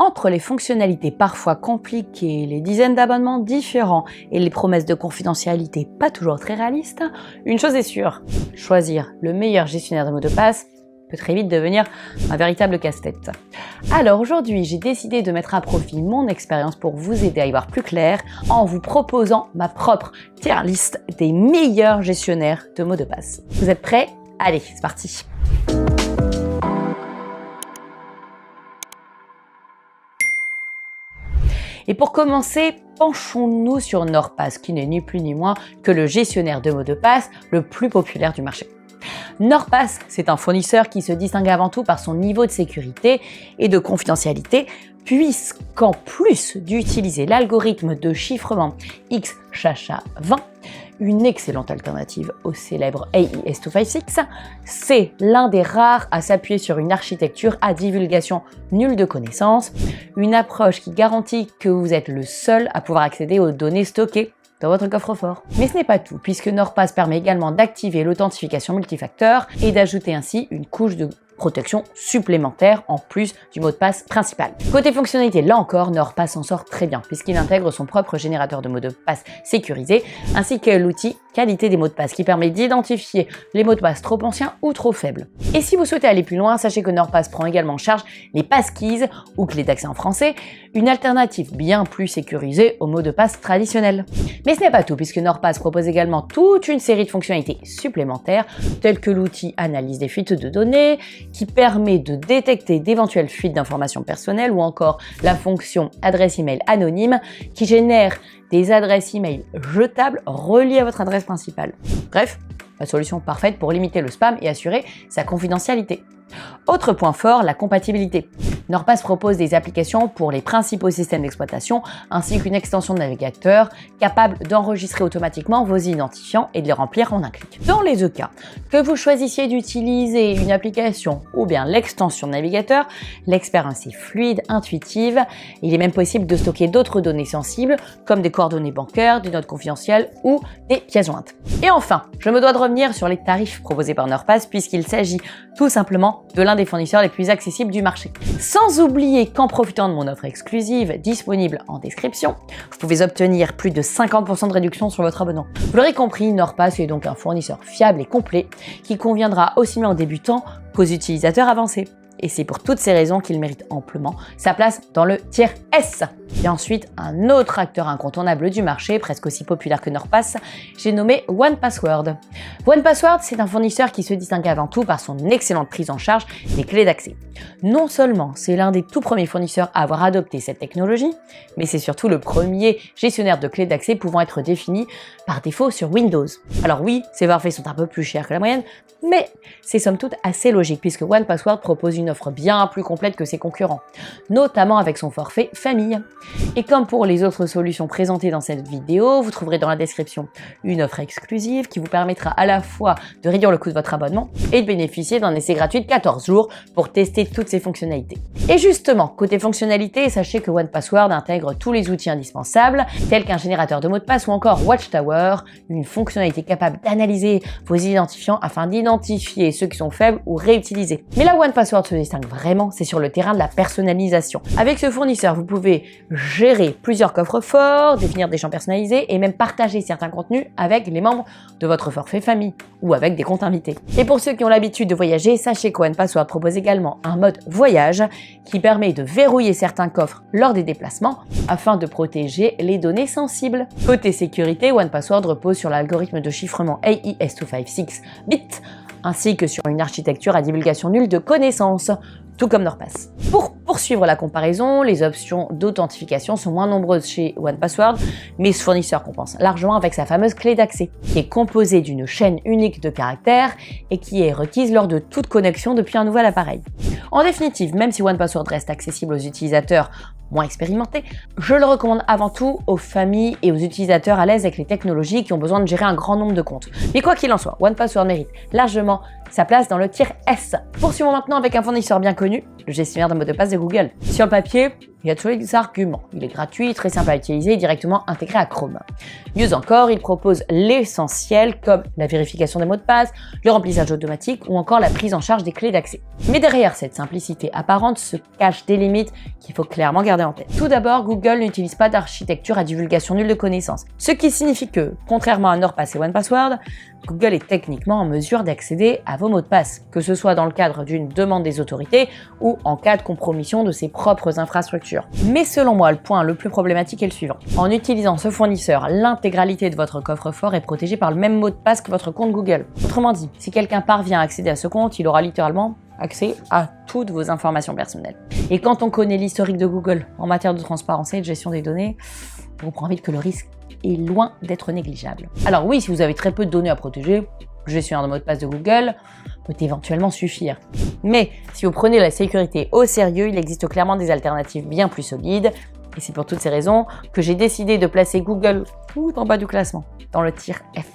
Entre les fonctionnalités parfois compliquées, les dizaines d'abonnements différents et les promesses de confidentialité pas toujours très réalistes, une chose est sûre, choisir le meilleur gestionnaire de mots de passe peut très vite devenir un véritable casse-tête. Alors aujourd'hui, j'ai décidé de mettre à profit mon expérience pour vous aider à y voir plus clair en vous proposant ma propre tier list des meilleurs gestionnaires de mots de passe. Vous êtes prêts? Allez, c'est parti! Et pour commencer, penchons-nous sur NordPass, qui n'est ni plus ni moins que le gestionnaire de mots de passe le plus populaire du marché. NordPass, c'est un fournisseur qui se distingue avant tout par son niveau de sécurité et de confidentialité, puisqu'en plus d'utiliser l'algorithme de chiffrement XSHA-20, une excellente alternative au célèbre AES-256, c'est l'un des rares à s'appuyer sur une architecture à divulgation nulle de connaissances, une approche qui garantit que vous êtes le seul à pouvoir accéder aux données stockées dans votre coffre-fort. Mais ce n'est pas tout, puisque NordPass permet également d'activer l'authentification multifacteur et d'ajouter ainsi une couche de protection supplémentaire en plus du mot de passe principal. Côté fonctionnalité, là encore, NordPass s'en sort très bien puisqu'il intègre son propre générateur de mots de passe sécurisé ainsi que l'outil qualité des mots de passe qui permet d'identifier les mots de passe trop anciens ou trop faibles. Et si vous souhaitez aller plus loin, sachez que NordPass prend également en charge les passkeys ou clés d'accès en français, une alternative bien plus sécurisée aux mots de passe traditionnels. Mais ce n'est pas tout puisque NordPass propose également toute une série de fonctionnalités supplémentaires telles que l'outil analyse des fuites de données qui permet de détecter d'éventuelles fuites d'informations personnelles ou encore la fonction adresse email anonyme qui génère des adresses email jetables reliées à votre adresse principale. Bref, la solution parfaite pour limiter le spam et assurer sa confidentialité. Autre point fort, la compatibilité. NordPass propose des applications pour les principaux systèmes d'exploitation ainsi qu'une extension de navigateur capable d'enregistrer automatiquement vos identifiants et de les remplir en un clic. Dans les deux cas, que vous choisissiez d'utiliser une application ou bien l'extension de navigateur, l'expérience est fluide, intuitive. Il est même possible de stocker d'autres données sensibles comme des coordonnées bancaires, des notes confidentielles ou des pièces jointes. Et enfin, je me dois de revenir sur les tarifs proposés par NordPass puisqu'il s'agit tout simplement de l'un des fournisseurs les plus accessibles du marché. Sans oublier qu'en profitant de mon offre exclusive disponible en description, vous pouvez obtenir plus de 50% de réduction sur votre abonnement. Vous l'aurez compris, NordPass est donc un fournisseur fiable et complet qui conviendra aussi bien aux débutants qu'aux utilisateurs avancés. Et c'est pour toutes ces raisons qu'il mérite amplement sa place dans le tier S. Et ensuite, un autre acteur incontournable du marché, presque aussi populaire que NordPass, j'ai nommé 1Password. 1Password, c'est un fournisseur qui se distingue avant tout par son excellente prise en charge des clés d'accès. Non seulement c'est l'un des tout premiers fournisseurs à avoir adopté cette technologie, mais c'est surtout le premier gestionnaire de clés d'accès pouvant être défini par défaut sur Windows. Alors oui, ces forfaits sont un peu plus chers que la moyenne, mais c'est somme toute assez logique puisque 1Password propose une offre bien plus complète que ses concurrents, notamment avec son forfait famille. Et comme pour les autres solutions présentées dans cette vidéo, vous trouverez dans la description une offre exclusive qui vous permettra à la fois de réduire le coût de votre abonnement et de bénéficier d'un essai gratuit de 14 jours pour tester toutes ces fonctionnalités. Et justement, côté fonctionnalité, sachez que 1Password intègre tous les outils indispensables tels qu'un générateur de mots de passe ou encore Watchtower, une fonctionnalité capable d'analyser vos identifiants afin d'identifier ceux qui sont faibles ou réutilisés. Mais là où 1Password se distingue vraiment, c'est sur le terrain de la personnalisation. Avec ce fournisseur, vous pouvez gérer plusieurs coffres forts, définir des champs personnalisés et même partager certains contenus avec les membres de votre forfait famille ou avec des comptes invités. Et pour ceux qui ont l'habitude de voyager, sachez que 1Password propose également un mode voyage qui permet de verrouiller certains coffres lors des déplacements afin de protéger les données sensibles. Côté sécurité, 1Password repose sur l'algorithme de chiffrement AES-256 bits ainsi que sur une architecture à divulgation nulle de connaissances, tout comme NordPass. Pour poursuivre la comparaison, les options d'authentification sont moins nombreuses chez 1Password, mais ce fournisseur compense largement avec sa fameuse clé d'accès, qui est composée d'une chaîne unique de caractères et qui est requise lors de toute connexion depuis un nouvel appareil. En définitive, même si 1Password reste accessible aux utilisateurs moins expérimentés, je le recommande avant tout aux familles et aux utilisateurs à l'aise avec les technologies qui ont besoin de gérer un grand nombre de comptes. Mais quoi qu'il en soit, 1Password mérite largement sa place dans le tier S. Poursuivons maintenant avec un fournisseur bien connu, le gestionnaire de mots de passe de Google. Sur le papier, Il y a tous les arguments. Il est gratuit, très simple à utiliser et directement intégré à Chrome. Mieux encore, il propose l'essentiel comme la vérification des mots de passe, le remplissage automatique ou encore la prise en charge des clés d'accès. Mais derrière cette simplicité apparente se cachent des limites qu'il faut clairement garder en tête. Tout d'abord, Google n'utilise pas d'architecture à divulgation nulle de connaissances. Ce qui signifie que, contrairement à NordPass et OnePassword, Google est techniquement en mesure d'accéder à vos mots de passe, que ce soit dans le cadre d'une demande des autorités ou en cas de compromission de ses propres infrastructures. Mais selon moi, le point le plus problématique est le suivant. En utilisant ce fournisseur, l'intégralité de votre coffre-fort est protégée par le même mot de passe que votre compte Google. Autrement dit, si quelqu'un parvient à accéder à ce compte, il aura littéralement accès à toutes vos informations personnelles. Et quand on connaît l'historique de Google en matière de transparence et de gestion des données, on comprend vite que le risque est loin d'être négligeable. Alors oui, si vous avez très peu de données à protéger, le gestionnaire de mot de passe de Google peut éventuellement suffire. Mais si vous prenez la sécurité au sérieux, il existe clairement des alternatives bien plus solides. Et c'est pour toutes ces raisons que j'ai décidé de placer Google tout en bas du classement, dans le tier F.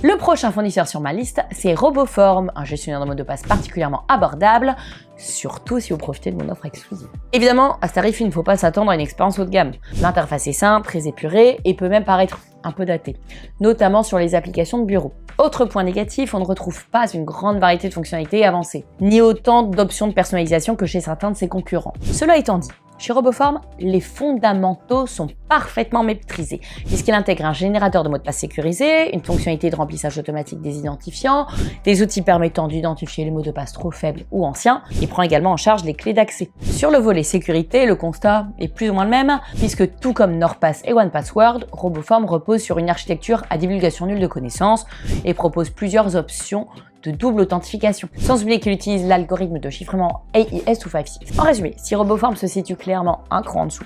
Le prochain fournisseur sur ma liste, c'est RoboForm, un gestionnaire de mot de passe particulièrement abordable, surtout si vous profitez de mon offre exclusive. Évidemment, à ce tarif, il ne faut pas s'attendre à une expérience haut de gamme. L'interface est simple, très épurée et peut même paraître un peu datée, notamment sur les applications de bureau. Autre point négatif, on ne retrouve pas une grande variété de fonctionnalités avancées, ni autant d'options de personnalisation que chez certains de ses concurrents. Cela étant dit, chez RoboForm, les fondamentaux sont parfaitement maîtrisés, puisqu'il intègre un générateur de mots de passe sécurisé, une fonctionnalité de remplissage automatique des identifiants, des outils permettant d'identifier les mots de passe trop faibles ou anciens, et prend également en charge les clés d'accès. Sur le volet sécurité, le constat est plus ou moins le même, puisque tout comme NordPass et OnePassword, RoboForm repose sur une architecture à divulgation nulle de connaissances et propose plusieurs options de double authentification, sans oublier qu'il utilise l'algorithme de chiffrement AES 256. En résumé, si RoboForm se situe clairement un cran en dessous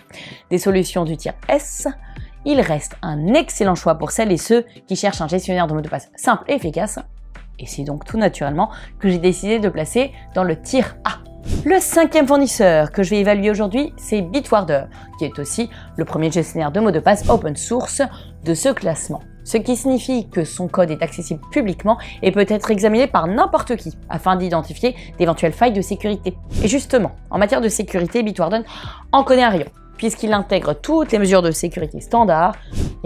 des solutions du tier S, il reste un excellent choix pour celles et ceux qui cherchent un gestionnaire de mots de passe simple et efficace, et c'est donc tout naturellement que j'ai décidé de placer dans le tier A. Le cinquième fournisseur que je vais évaluer aujourd'hui, c'est Bitwarden, qui est aussi le premier gestionnaire de mots de passe open source de ce classement. Ce qui signifie que son code est accessible publiquement et peut être examiné par n'importe qui, afin d'identifier d'éventuelles failles de sécurité. Et justement, en matière de sécurité, Bitwarden en connaît un rayon, puisqu'il intègre toutes les mesures de sécurité standard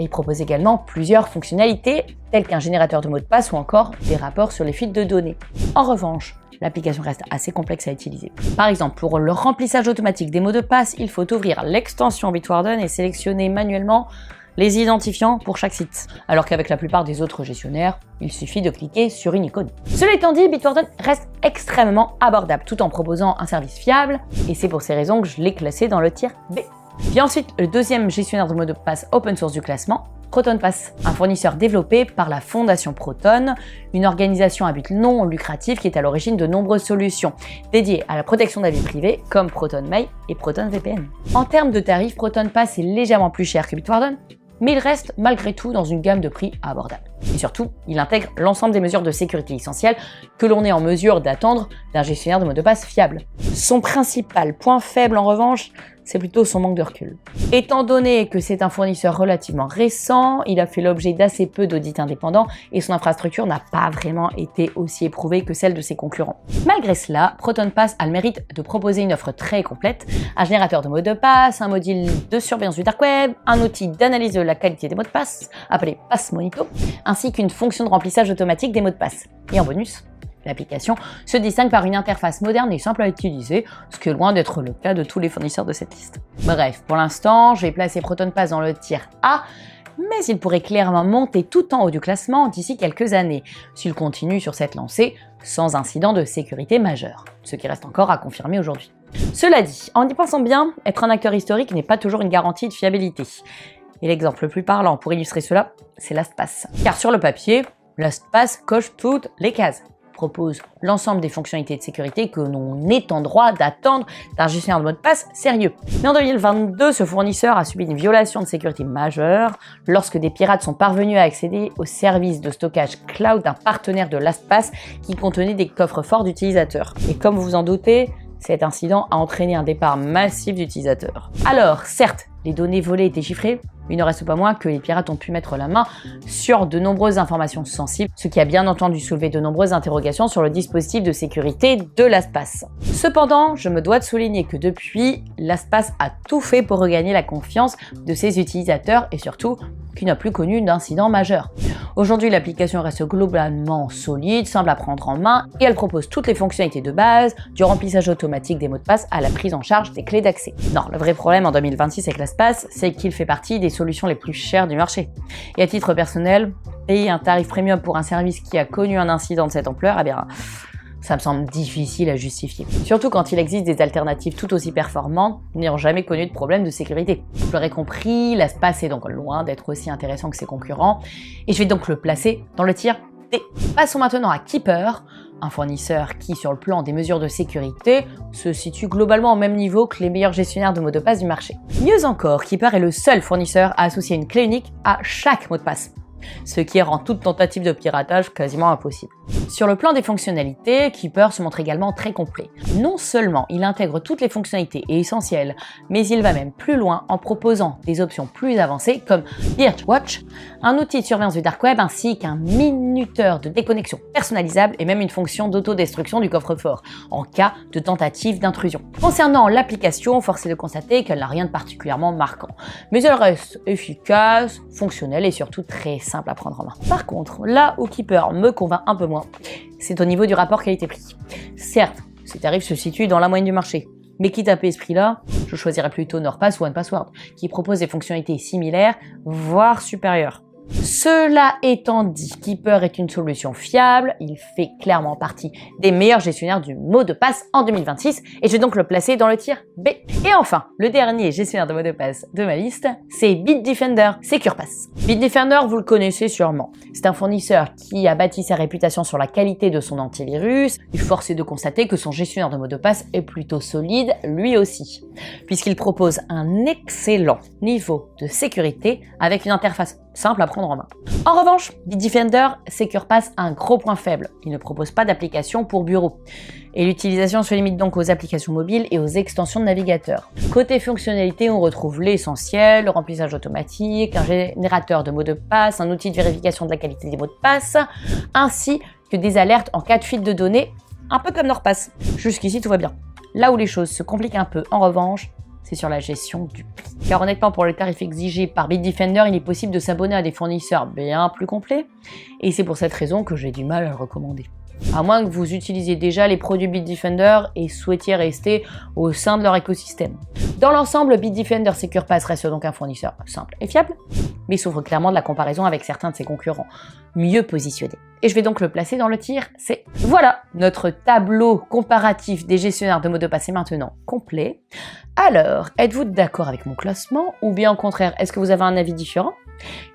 et il propose également plusieurs fonctionnalités, telles qu'un générateur de mots de passe ou encore des rapports sur les fuites de données. En revanche, l'application reste assez complexe à utiliser. Par exemple, pour le remplissage automatique des mots de passe, il faut ouvrir l'extension Bitwarden et sélectionner manuellement les identifiants pour chaque site, alors qu'avec la plupart des autres gestionnaires, il suffit de cliquer sur une icône. Cela étant dit, Bitwarden reste extrêmement abordable tout en proposant un service fiable, et c'est pour ces raisons que je l'ai classé dans le tier B. Puis ensuite, le deuxième gestionnaire de mots de passe open source du classement, ProtonPass, un fournisseur développé par la Fondation Proton, une organisation à but non lucratif qui est à l'origine de nombreuses solutions dédiées à la protection de la vie privée comme ProtonMail et ProtonVPN. En termes de tarifs, ProtonPass est légèrement plus cher que Bitwarden, mais il reste malgré tout dans une gamme de prix abordable. Et surtout, il intègre l'ensemble des mesures de sécurité essentielles que l'on est en mesure d'attendre d'un gestionnaire de mots de passe fiable. Son principal point faible en revanche, c'est plutôt son manque de recul. Étant donné que c'est un fournisseur relativement récent, il a fait l'objet d'assez peu d'audits indépendants et son infrastructure n'a pas vraiment été aussi éprouvée que celle de ses concurrents. Malgré cela, ProtonPass a le mérite de proposer une offre très complète, un générateur de mots de passe, un module de surveillance du dark web, un outil d'analyse de la qualité des mots de passe, appelé PassMonito, ainsi qu'une fonction de remplissage automatique des mots de passe. Et en bonus, l'application se distingue par une interface moderne et simple à utiliser, ce qui est loin d'être le cas de tous les fournisseurs de cette liste. Bref, pour l'instant, je vais placer ProtonPass dans le tier A, mais il pourrait clairement monter tout en haut du classement d'ici quelques années, s'il continue sur cette lancée sans incident de sécurité majeur, ce qui reste encore à confirmer aujourd'hui. Cela dit, en y pensant bien, être un acteur historique n'est pas toujours une garantie de fiabilité. Et l'exemple le plus parlant pour illustrer cela, c'est LastPass. Car sur le papier, LastPass coche toutes les cases, propose l'ensemble des fonctionnalités de sécurité que l'on est en droit d'attendre d'un gestionnaire de mots de passe sérieux. Mais en 2022, ce fournisseur a subi une violation de sécurité majeure lorsque des pirates sont parvenus à accéder au service de stockage cloud d'un partenaire de LastPass qui contenait des coffres forts d'utilisateurs. Et comme vous vous en doutez, cet incident a entraîné un départ massif d'utilisateurs. Alors, certes, les données volées étaient chiffrées, Il ne reste pas moins que les pirates ont pu mettre la main sur de nombreuses informations sensibles, ce qui a bien entendu soulevé de nombreuses interrogations sur le dispositif de sécurité de LastPass. Cependant, je me dois de souligner que depuis, LastPass a tout fait pour regagner la confiance de ses utilisateurs et surtout qu'il n'a plus connu d'incident majeur. Aujourd'hui, l'application reste globalement solide, simple à prendre en main et elle propose toutes les fonctionnalités de base, du remplissage automatique des mots de passe à la prise en charge des clés d'accès. Non, le vrai problème en 2026 avec LastPass, c'est qu'il fait partie des solutions les plus chères du marché. Et à titre personnel, payer un tarif premium pour un service qui a connu un incident de cette ampleur, eh bien, ça me semble difficile à justifier. Surtout quand il existe des alternatives tout aussi performantes n'ayant jamais connu de problème de sécurité. Vous l'aurez compris, LastPass est donc loin d'être aussi intéressant que ses concurrents et je vais donc le placer dans le tier D. Passons maintenant à Keeper, un fournisseur qui, sur le plan des mesures de sécurité, se situe globalement au même niveau que les meilleurs gestionnaires de mots de passe du marché. Mieux encore, Keeper est le seul fournisseur à associer une clé unique à chaque mot de passe, ce qui rend toute tentative de piratage quasiment impossible. Sur le plan des fonctionnalités, Keeper se montre également très complet. Non seulement il intègre toutes les fonctionnalités et essentielles, mais il va même plus loin en proposant des options plus avancées comme Birdwatch, un outil de surveillance du dark web ainsi qu'un minuteur de déconnexion personnalisable et même une fonction d'autodestruction du coffre-fort en cas de tentative d'intrusion. Concernant l'application, force est de constater qu'elle n'a rien de particulièrement marquant, mais elle reste efficace, fonctionnelle et surtout très simple à prendre en main. Par contre, là où Keeper me convainc un peu moins, c'est au niveau du rapport qualité-prix. Certes, ces tarifs se situent dans la moyenne du marché, mais quitte à payer ce prix-là, je choisirais plutôt NordPass ou OnePassword, qui proposent des fonctionnalités similaires, voire supérieures. Cela étant dit, Keeper est une solution fiable, il fait clairement partie des meilleurs gestionnaires du mot de passe en 2026 et je vais donc le placer dans le tier B. Et enfin, le dernier gestionnaire de mot de passe de ma liste, c'est Bitdefender SecurePass. Bitdefender, vous le connaissez sûrement. C'est un fournisseur qui a bâti sa réputation sur la qualité de son antivirus. Force est de constater que son gestionnaire de mot de passe est plutôt solide lui aussi, puisqu'il propose un excellent niveau de sécurité avec une interface simple à prendre en main. En revanche, Bitdefender SecurePass a un gros point faible. Il ne propose pas d'application pour bureau. Et l'utilisation se limite donc aux applications mobiles et aux extensions de navigateur. Côté fonctionnalité, on retrouve l'essentiel, le remplissage automatique, un générateur de mots de passe, un outil de vérification de la qualité des mots de passe, ainsi que des alertes en cas de fuite de données, un peu comme NordPass. Jusqu'ici, tout va bien. Là où les choses se compliquent un peu, en revanche, c'est sur la gestion du prix. Car honnêtement, pour le tarif exigé par Bitdefender, il est possible de s'abonner à des fournisseurs bien plus complets, et c'est pour cette raison que j'ai du mal à le recommander. À moins que vous utilisiez déjà les produits Bitdefender et souhaitiez rester au sein de leur écosystème. Dans l'ensemble, Bitdefender SecurePass reste donc un fournisseur simple et fiable, mais souffre clairement de la comparaison avec certains de ses concurrents mieux positionnés. Et je vais donc le placer dans le tier C. Voilà, notre tableau comparatif des gestionnaires de mots de passe est maintenant complet. Alors, êtes-vous d'accord avec mon classement ou bien au contraire, est-ce que vous avez un avis différent?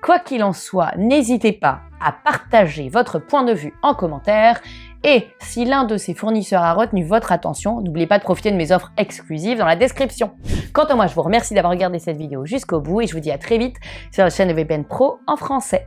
Quoi qu'il en soit, n'hésitez pas à partager votre point de vue en commentaire et si l'un de ces fournisseurs a retenu votre attention, n'oubliez pas de profiter de mes offres exclusives dans la description. Quant à moi, je vous remercie d'avoir regardé cette vidéo jusqu'au bout et je vous dis à très vite sur la chaîne de VPN Pro en français.